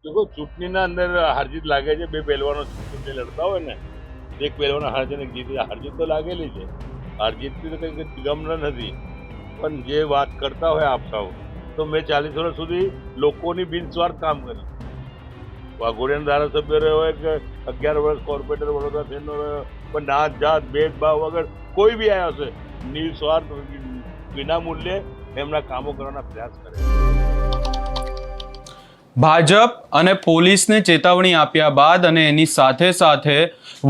देखो ચૂંટણીના અંદર હારજીત લાગે છે. બે પહેલવાનો ચૂંટણી લડતા હોય ને, એક પહેલવાનો હાર છે ને એક જીતે. હારજીત તો લાગેલી છે. હારજીતથી તો કંઈ ગમ નથી, પણ જે વાત કરતા હોય આપ સૌ, તો મેં 40 વર્ષ સુધી લોકોની બિનસ્વાર્થ કામ કર્યું. વાઘોડિયાના ધારાસભ્ય રહ્યો હોય કે 11 વર્ષ કોર્પોરેટર વડોદરા શહેરનો રહ્યો, પણ નાત જાત ભેદભાવ વગર કોઈ બી આવ્યો હશે, નિસ્વાર્થ વિના મૂલ્યે એમના કામો કરવાના પ્રયાસ કરે. ભાજપ અને પોલીસને ચેતવણી આપ્યા બાદ અને એની સાથે સાથે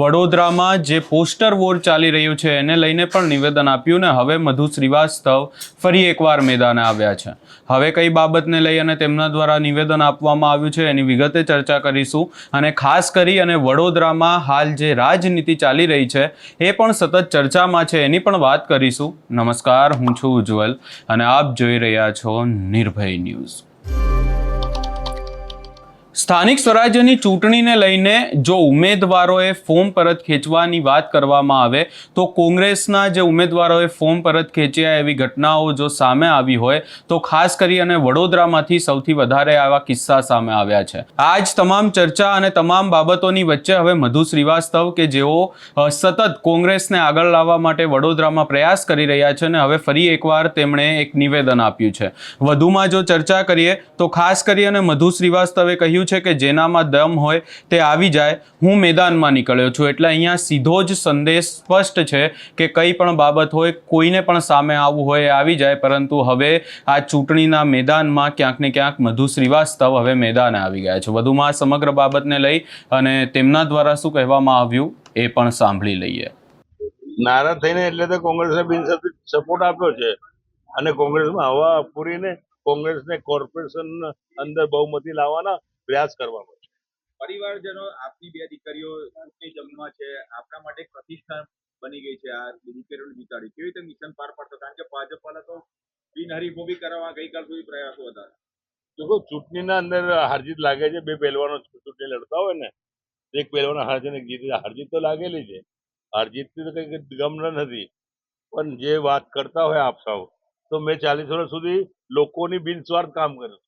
વડોદરામાં જે પોસ્ટર વોર ચાલી રહ્યું છે એને લઈને પણ નિવેદન આપ્યું ને હવે મધુ શ્રીવાસ્તવ ફરી એકવાર મેદાને આવ્યા છે. હવે કઈ બાબતને લઈ અને તેમના દ્વારા નિવેદન આપવામાં આવ્યું છે એની વિગતે ચર્ચા કરીશું અને ખાસ કરી અને વડોદરામાં હાલ જે રાજનીતિ ચાલી રહી છે એ પણ સતત ચર્ચામાં છે એની પણ વાત કરીશું. નમસ્કાર, હું છું ઉજ્જવલ અને આપ જોઈ રહ્યા છો નિર્ભય ન્યૂઝ. સ્થાનિક સ્વરાજ્યની ચૂંટણીને લઈને જો ઉમેદવારોએ ફોર્મ પરત ખેંચવાની વાત કરવામાં આવે તો કોંગ્રેસના જે ઉમેદવારોએ ફોર્મ પરત ખેંચ્યા એવી ઘટનાઓ જો સામે આવી હોય તો ખાસ કરી અને વડોદરામાંથી સૌથી વધારે આવા કિસ્સા સામે આવ્યા છે. આ જ તમામ ચર્ચા અને તમામ બાબતોની વચ્ચે હવે મધુ શ્રીવાસ્તવ કે જેઓ સતત કોંગ્રેસને આગળ લાવવા માટે વડોદરામાં પ્રયાસ કરી રહ્યા છે અને હવે ફરી એકવાર તેમણે એક નિવેદન આપ્યું છે. વધુમાં જો ચર્ચા કરીએ તો ખાસ કરી અને મધુ શ્રીવાસ્તવે કહ્યું છે કે જેનામાં દમ હોય તે આવી જાય, હું મેદાનમાં નીકળ્યો છું. એટલે અહીંયા સીધો જ સંદેશ સ્પષ્ટ છે કે કંઈ પણ બાબત હોય, કોઈને પણ સામે આવવું હોય એ આવી જાય. પરંતુ હવે આ ચૂંટણીના મેદાનમાં ક્યાંક ને ક્યાંક મધુ શ્રીવાસ્તવ હવે મેદાને આવી ગયા છે. વધુમાં સમગ્ર બાબતને લઈ અને તેમના દ્વારા શું કહેવામાં આવ્યું એ પણ સાંભળી લઈએ. નારાજ થઈને એટલે તો કોંગ્રેસને બિનશરતી સપોર્ટ આપ્યો છે અને કોંગ્રેસમાં હવા પૂરીને કોંગ્રેસને કોર્પોરેશન અંદર બહુમતી લાવવાના પ્રયાસ કરવામાં છે. પરિવારજનો, આપની બે દીકરીઓ ચૂંટણી જંગમાં છે, આપના માટે એક પ્રતિષ્ઠા બની ગઈ છે આ દીકરીઓને જીતાડી. કેવી રીતે મિશન પાર પાડશો? કારણ કે ભાજપ વાળા તો બિનહરીફો બી કરવા ગઈકાલ સુધી પ્રયાસો હતા. देखो ચૂંટણીના અંદર હારજીત લાગે છે. બે પહેલવાનો ચૂંટણી લડતા હોય ને, એક પહેલવાનો હાર છે ને એક જીતે. હારજીત તો લાગેલી છે. હારજીતથી તો કંઈ ગમ નથી, પણ જે વાત કરતા હોય આપ સૌ, તો મેં 40 વર્ષ સુધી લોકોની બિનસ્વાર્થ કામ કર્યું.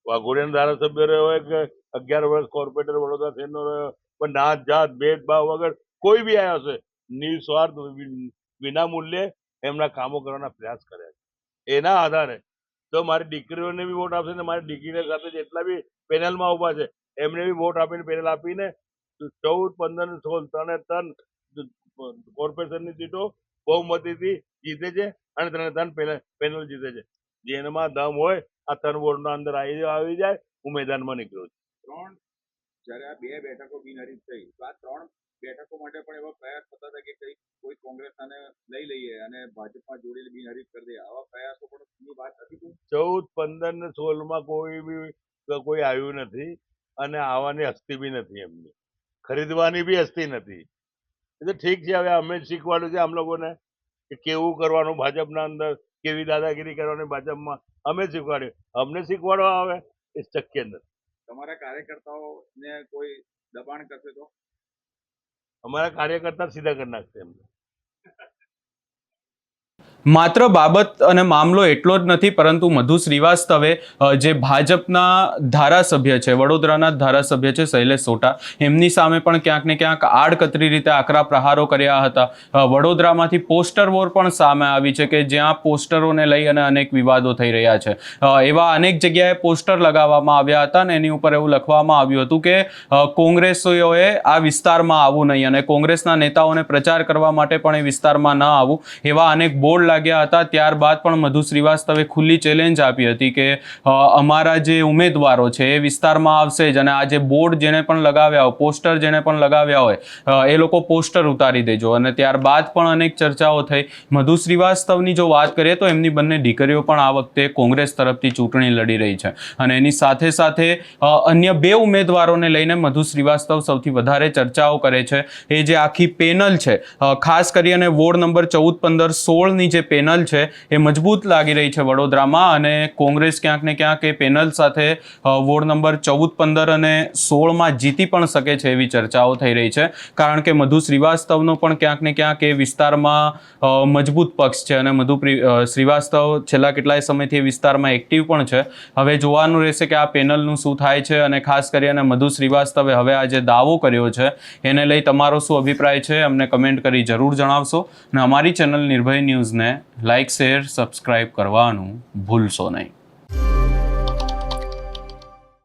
વાઘોડિયાના ધારાસભ્ય રહ્યો હોય કે 11 વર્ષ કોર્પોરેટર વડોદરા શહેરનો રહ્યો, પણ નાત જાત ભેદભાવ વગર કોઈ બી આવ્યો હશે, નિસ્વાર્થ વિના મૂલ્યે એમના કામો કરવાના પ્રયાસ કર્યા છે. એના આધારે તો મારી દીકરીઓને બી વોટ આપશે ને મારી દીકરીને સાથે જેટલા બી પેનલમાં ઉભા છે એમને બી વોટ આપીને પેનલ આપીને 14, 15, 16, 3 કોર્પોરેશનની સીટો બહુમતીથી જીતે છે અને 3 પેનલ જીતે છે. જેનામાં દમ હોય આ 3 વોર્ડના અંદર આવી જાય, હું મેદાનમાં નીકળ્યો છું. જ્યારે આ બે બેઠકો બિનહરીફ થઈ તો આ 3 બેઠકો માટે પણ એવા પ્રયાસ થતા હતા કે કોઈ કોંગ્રેસને લઈ લઈએ અને ભાજપમાં જોડીને બિનહરીફ કરી દે. આવા પ્રયાસો પણ વાત હતી. 14, 15 ને 16માં કોઈ આવ્યું નથી અને આવવાની હસ્તી બી નથી. એમની ખરીદવાની બી હસ્તી નથી. એટલે ઠીક છે, હવે અમે જ શીખવાડ્યું છે આમ લોકોને કે કેવું કરવાનું ભાજપના અંદર, કેવી દાદાગીરી કરવાની ભાજપમાં. અમે જ શીખવાડ્યું. અમને શીખવાડવા આવે એ શક્ય નથી. તમારા કાર્યકર્તાઓને કોઈ દબાણ કરશે તો અમારા કાર્યકર્તા સીધા કરી નાખશે એમને. માત્ર બાબત અને મામલો એટલો જ નથી, પરંતુ મધુ શ્રીવાસ્તવે જે ભાજપના ધારાસભ્ય છે, વડોદરાના ધારાસભ્ય છે શૈલેષ સોટા, એમની સામે પણ ક્યાંક ને ક્યાંક આડકતરી રીતે આકરા પ્રહારો કર્યા હતા. વડોદરામાંથી પોસ્ટર વોર પણ સામે આવી છે કે જ્યાં પોસ્ટરોને લઈ અને અનેક વિવાદો થઈ રહ્યા છે. એવા અનેક જગ્યાએ પોસ્ટર લગાવવામાં આવ્યા હતા અને એની ઉપર એવું લખવામાં આવ્યું હતું કે કોંગ્રેસીઓએ આ વિસ્તારમાં આવવું નહીં અને કોંગ્રેસના નેતાઓને પ્રચાર કરવા માટે પણ એ વિસ્તારમાં ન આવવું, એવા અનેક બોર્ડ લાગ્યા હતા. ત્યારબાદ પણ મધુ શ્રીવાસ્તવે ખુલ્લી ચેલેન્જ આપી હતી કે અમારા જે ઉમેદવારો છે એ વિસ્તારમાં આવશે જ અને આ જે બોર્ડ જેને પણ લગાવ્યા હોય, પોસ્ટર જેને પણ લગાવ્યા હોય, એ લોકો પોસ્ટર ઉતારી દેજો. અને ત્યારબાદ પણ અનેક ચર્ચાઓ થઈ. મધુ શ્રીવાસ્તવની જો વાત કરીએ તો એમની બંને દીકરીઓ પણ આ વખતે કોંગ્રેસ તરફથી ચૂંટણી લડી રહી છે અને એની સાથે સાથે અન્ય 2 ઉમેદવારોને લઈને મધુ શ્રીવાસ્તવ સૌથી વધારે ચર્ચાઓ કરે છે. એ જે આખી પેનલ છે, ખાસ કરી અને વોર્ડ નંબર 14, 15, 16ની જે જે પેનલ છે એ મજબૂત લાગી રહી છે વડોદરામાં, અને કોંગ્રેસ ક્યાંક ને ક્યાંક એ પેનલ સાથે વોર્ડ નંબર 14, 15 અને 16માં જીતી પણ શકે છે એવી ચર્ચાઓ થઈ રહી છે, કારણ કે મધુ શ્રીવાસ્તવનો પણ ક્યાંક ને ક્યાંક એ વિસ્તારમાં મજબૂત પક્ષ છે અને મધુ શ્રીવાસ્તવ છેલ્લા કેટલાય સમયથી એ વિસ્તારમાં એક્ટિવ પણ છે. હવે જોવાનું રહેશે કે આ પેનલનું શું થાય છે, અને ખાસ કરીને મધુ શ્રીવાસ્તવે હવે આ જે દાવો કર્યો છે એને લઈ તમારો શું અભિપ્રાય છે અમને કમેન્ટ કરી જરૂર જણાવશો, અને અમારી ચેનલ નિર્ભય ન્યૂઝને લાઇક, શેર, સબસ્ક્રાઇબ કરવાનું ભૂલશો નહીં.